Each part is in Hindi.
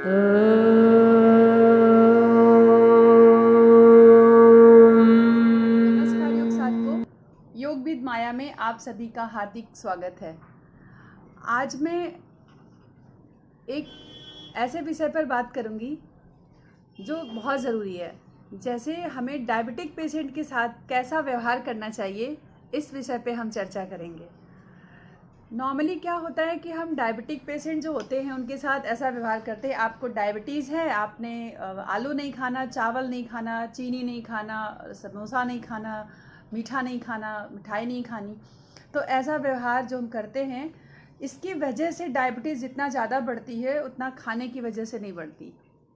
नमस्कार योग साधकों, योग विद माया में आप सभी का हार्दिक स्वागत है। आज मैं एक ऐसे विषय पर बात करूंगी जो बहुत ज़रूरी है। जैसे हमें डायबिटिक पेशेंट के साथ कैसा व्यवहार करना चाहिए, इस विषय पे हम चर्चा करेंगे। नॉर्मली क्या होता है कि हम डायबिटिक पेशेंट जो होते हैं उनके साथ ऐसा व्यवहार करते हैं, आपको डायबिटीज़ है, आपने आलू नहीं खाना, चावल नहीं खाना, चीनी नहीं खाना, समोसा नहीं खाना, मीठा नहीं खाना, मिठाई नहीं खानी। तो ऐसा व्यवहार जो हम करते हैं, इसकी वजह से डायबिटीज़ जितना ज़्यादा बढ़ती है उतना खाने की वजह से नहीं बढ़ती।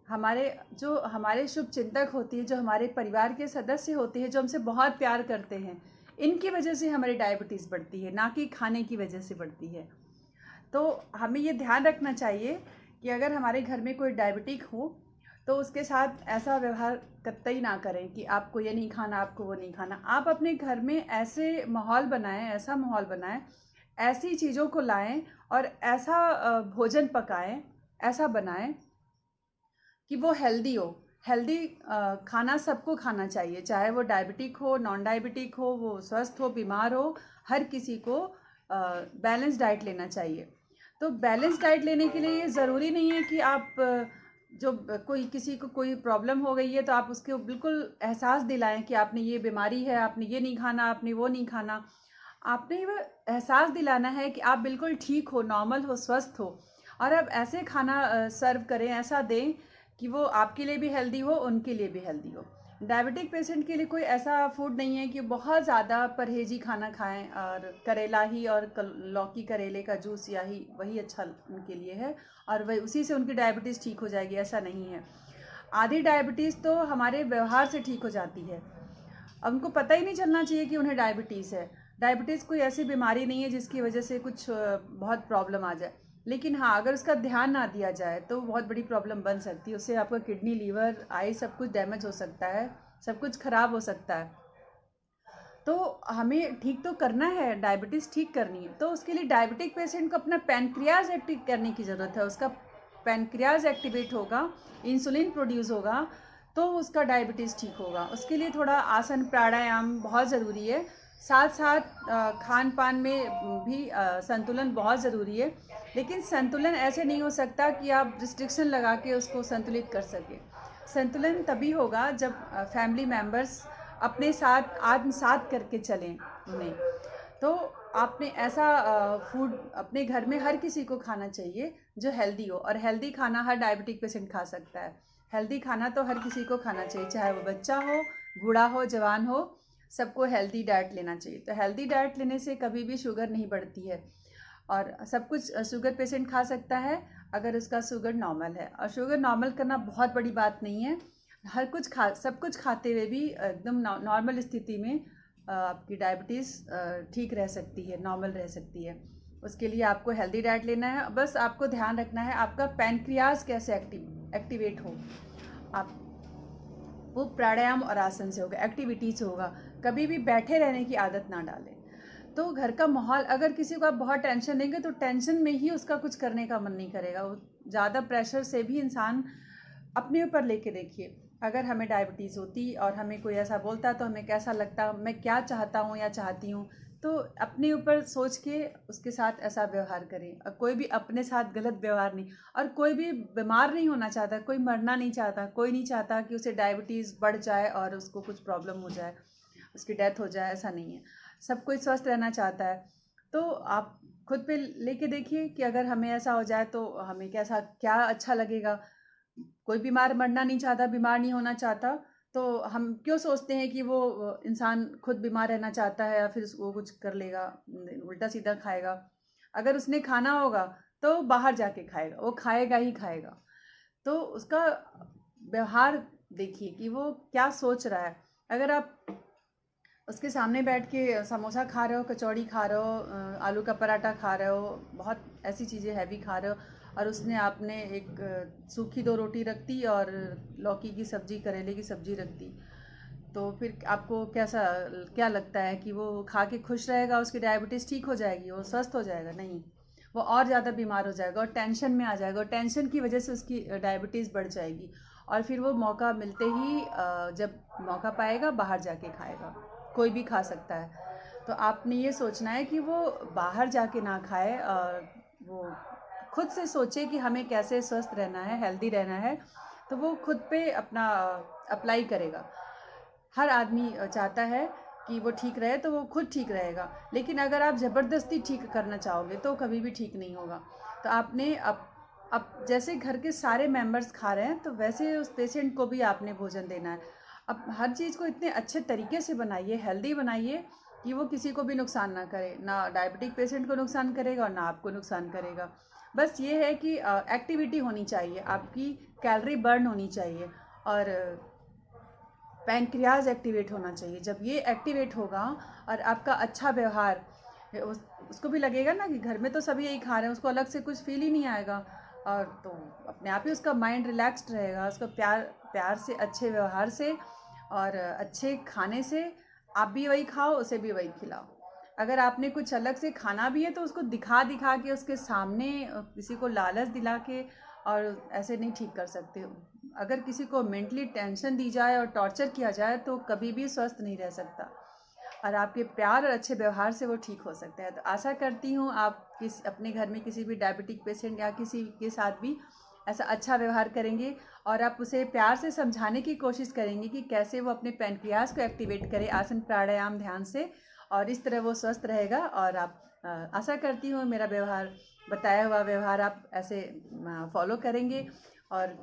हमारे शुभ चिंतक होती है, जो हमारे परिवार के सदस्य होते हैं, जो हमसे बहुत प्यार करते हैं, इनकी वजह से हमारी डायबिटीज़ बढ़ती है, ना कि खाने की वजह से बढ़ती है। तो हमें ये ध्यान रखना चाहिए कि अगर हमारे घर में कोई डायबिटिक हो तो उसके साथ ऐसा व्यवहार कतई ना करें कि आपको ये नहीं खाना, आपको वो नहीं खाना। आप अपने घर में ऐसा माहौल बनाएं, ऐसी चीज़ों को लाएं और ऐसा भोजन पकाएं, ऐसा बनाएं कि वो हेल्दी हो। हेल्दी खाना सबको खाना चाहिए, चाहे वो डायबिटिक हो, नॉन डायबिटिक हो, वो स्वस्थ हो, बीमार हो, हर किसी को बैलेंस डाइट लेना चाहिए। तो बैलेंस डाइट लेने के लिए ये ज़रूरी नहीं है कि आप जो किसी को कोई प्रॉब्लम हो गई है तो आप उसको बिल्कुल एहसास दिलाएं कि आपने ये बीमारी है, आपने ये नहीं खाना, आपने वो नहीं खाना। आपने वो एहसास दिलाना है कि आप बिल्कुल ठीक हो, नॉर्मल हो, स्वस्थ हो, और आप ऐसे खाना सर्व करें, ऐसा दें कि वो आपके लिए भी हेल्दी हो, उनके लिए भी हेल्दी हो। डायबिटिक पेशेंट के लिए कोई ऐसा फूड नहीं है कि बहुत ज़्यादा परहेजी खाना खाएं और करेला ही और लौकी करेले का जूस या ही वही अच्छा उनके लिए है और वही उसी से उनकी डायबिटीज़ ठीक हो जाएगी, ऐसा नहीं है। आधी डायबिटीज़ तो हमारे व्यवहार से ठीक हो जाती है। अब उनको पता ही नहीं चलना चाहिए कि उन्हें डायबिटीज़ है। डायबिटीज़ कोई ऐसी बीमारी नहीं है जिसकी वजह से कुछ बहुत प्रॉब्लम आ जाए। लेकिन हाँ, अगर उसका ध्यान ना दिया जाए तो बहुत बड़ी प्रॉब्लम बन सकती है। उससे आपका किडनी, लीवर, आई सब कुछ डैमेज हो सकता है, सब कुछ खराब हो सकता है। तो हमें ठीक तो करना है, डायबिटीज़ ठीक करनी है, तो उसके लिए डायबिटिक पेशेंट को अपना पैनक्रियाज एक्टिव करने की ज़रूरत है। उसका पैनक्रियाज एक्टिवेट होगा, इंसुलिन प्रोड्यूस होगा, तो उसका डायबिटीज़ ठीक होगा। उसके लिए थोड़ा आसन प्राणायाम बहुत ज़रूरी है। साथ साथ खान पान में भी संतुलन बहुत ज़रूरी है। लेकिन संतुलन ऐसे नहीं हो सकता कि आप रिस्ट्रिक्शन लगा के उसको संतुलित कर सकें। संतुलन तभी होगा जब फैमिली मेम्बर्स अपने साथ आत्मसात करके चलें उन्हें। तो आपने ऐसा फूड अपने घर में हर किसी को खाना चाहिए जो हेल्दी हो, और हेल्दी खाना हर डायबिटिक पेशेंट खा सकता है। हेल्दी खाना तो हर किसी को खाना चाहिए, चाहे वो बच्चा हो, बूढ़ा हो, जवान हो, सबको हेल्दी डाइट लेना चाहिए। तो हेल्दी डाइट लेने से कभी भी शुगर नहीं बढ़ती है, और सब कुछ शुगर पेशेंट खा सकता है अगर उसका शुगर नॉर्मल है। और शुगर नॉर्मल करना बहुत बड़ी बात नहीं है। सब कुछ खाते हुए भी एकदम नॉर्मल स्थिति में आपकी डायबिटीज़ ठीक रह सकती है, नॉर्मल रह सकती है। उसके लिए आपको हेल्दी डाइट लेना है। बस आपको ध्यान रखना है आपका पैनक्रियाज कैसे एक्टिवेट हो। आप वो प्राणायाम और आसन से होगा, एक्टिविटी से होगा। कभी भी बैठे रहने की आदत ना डालें। तो घर का माहौल, अगर किसी को आप बहुत टेंशन देंगे तो टेंशन में ही उसका कुछ करने का मन नहीं करेगा। वो ज़्यादा प्रेशर से भी इंसान अपने ऊपर लेके देखिए, अगर हमें डायबिटीज़ होती और हमें कोई ऐसा बोलता तो हमें कैसा लगता, मैं क्या चाहता हूँ या चाहती हूँ। तो अपने ऊपर सोच के उसके साथ ऐसा व्यवहार करें। और कोई भी अपने साथ गलत व्यवहार नहीं। और कोई भी बीमार नहीं होना चाहता, कोई मरना नहीं चाहता, कोई नहीं चाहता कि उसे डायबिटीज़ बढ़ जाए और उसको कुछ प्रॉब्लम हो जाए, उसकी डेथ हो जाए, ऐसा नहीं है। सब कोई स्वस्थ रहना चाहता है। तो आप खुद पे लेके देखिए कि अगर हमें ऐसा हो जाए तो हमें कैसा क्या अच्छा लगेगा। कोई बीमार मरना नहीं चाहता, बीमार नहीं होना चाहता, तो हम क्यों सोचते हैं कि वो इंसान खुद बीमार रहना चाहता है या फिर वो कुछ कर लेगा, उल्टा सीधा खाएगा। अगर उसने खाना होगा तो बाहर जाके खाएगा, वो खाएगा ही खाएगा। तो उसका व्यवहार देखिए कि वो क्या सोच रहा है। अगर आप उसके सामने बैठ के समोसा खा रहे हो, कचौड़ी खा रहे हो, आलू का पराठा खा रहे हो, बहुत ऐसी चीज़ें हैवी खा रहे हो, और उसने आपने एक सूखी 2 रोटी रख दी और लौकी की सब्ज़ी, करेले की सब्ज़ी रख दी, तो फिर आपको क्या लगता है कि वो खा के खुश रहेगा, उसकी डायबिटीज़ ठीक हो जाएगी, वो स्वस्थ हो जाएगा? नहीं। वो और ज़्यादा बीमार हो जाएगा और टेंशन में आ जाएगा, और टेंशन की वजह से उसकी डायबिटीज़ बढ़ जाएगी, और फिर वो मौका मिलते ही जब मौका पाएगा बाहर जाके खाएगा। कोई भी खा सकता है। तो आपने ये सोचना है कि वो बाहर जाके ना खाए, और वो खुद से सोचे कि हमें कैसे स्वस्थ रहना है, हेल्दी रहना है, तो वो खुद पे अपना अप्लाई करेगा। हर आदमी चाहता है कि वो ठीक रहे, तो वो खुद ठीक रहेगा। लेकिन अगर आप ज़बरदस्ती ठीक करना चाहोगे तो कभी भी ठीक नहीं होगा। तो आपने अब जैसे घर के सारे मेंबर्स खा रहे हैं, तो वैसे उस पेशेंट को भी आपने भोजन देना है। अब हर चीज़ को इतने अच्छे तरीके से बनाइए, हेल्दी बनाइए, कि वो किसी को भी नुकसान ना करे, ना डायबिटिक पेशेंट को नुकसान करेगा और ना आपको नुकसान करेगा। बस ये है कि एक्टिविटी होनी चाहिए, आपकी कैलोरी बर्न होनी चाहिए, और पैनक्रियाज एक्टिवेट होना चाहिए। जब ये एक्टिवेट होगा और आपका अच्छा व्यवहार, उसको भी लगेगा ना कि घर में तो सभी यही खा रहे हैं, उसको अलग से कुछ फील ही नहीं आएगा, और तो अपने आप ही उसका माइंड रिलैक्स्ड रहेगा। उसको प्यार प्यार से, अच्छे व्यवहार से और अच्छे खाने से आप भी वही खाओ, उसे भी वही खिलाओ। अगर आपने कुछ अलग से खाना भी है तो उसको दिखा दिखा के, उसके सामने किसी को लालच दिला के, और ऐसे नहीं ठीक कर सकते। अगर किसी को मेंटली टेंशन दी जाए और टॉर्चर किया जाए तो कभी भी स्वस्थ नहीं रह सकता, और आपके प्यार और अच्छे व्यवहार से वो ठीक हो सकता है। तो आशा करती हूँ आप अपने घर में किसी भी डायबिटिक पेशेंट या किसी के साथ भी ऐसा अच्छा व्यवहार करेंगे, और आप उसे प्यार से समझाने की कोशिश करेंगे कि कैसे वो अपने पैनक्रियाज को एक्टिवेट करे आसन प्राणायाम ध्यान से, और इस तरह वो स्वस्थ रहेगा। और आप आशा करती हूँ मेरा व्यवहार, बताया हुआ व्यवहार आप ऐसे फॉलो करेंगे, और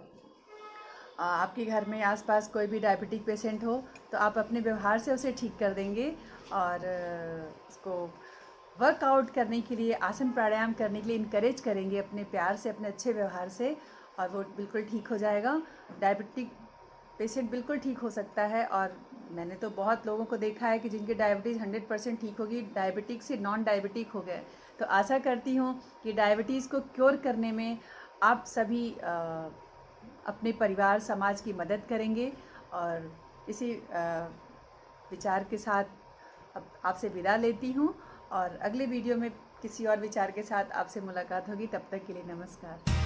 आपके घर में आसपास कोई भी डायबिटिक पेशेंट हो तो आप अपने व्यवहार से उसे ठीक कर देंगे, और उसको वर्कआउट करने के लिए, आसन प्राणायाम करने के लिए इनकरेज करेंगे अपने प्यार से, अपने अच्छे व्यवहार से, और वो बिल्कुल ठीक हो जाएगा। डायबिटिक पेशेंट बिल्कुल ठीक हो सकता है, और मैंने तो बहुत लोगों को देखा है कि जिनकी डायबिटीज़ 100% ठीक होगी, डायबिटिक से नॉन डायबिटिक हो गए। तो आशा करती हूँ कि डायबिटीज़ को क्योर करने में आप सभी अपने परिवार समाज की मदद करेंगे, और इसी विचार के साथ अब आपसे विदा लेती हूँ, और अगले वीडियो में किसी और विचार के साथ आपसे मुलाकात होगी। तब तक के लिए नमस्कार।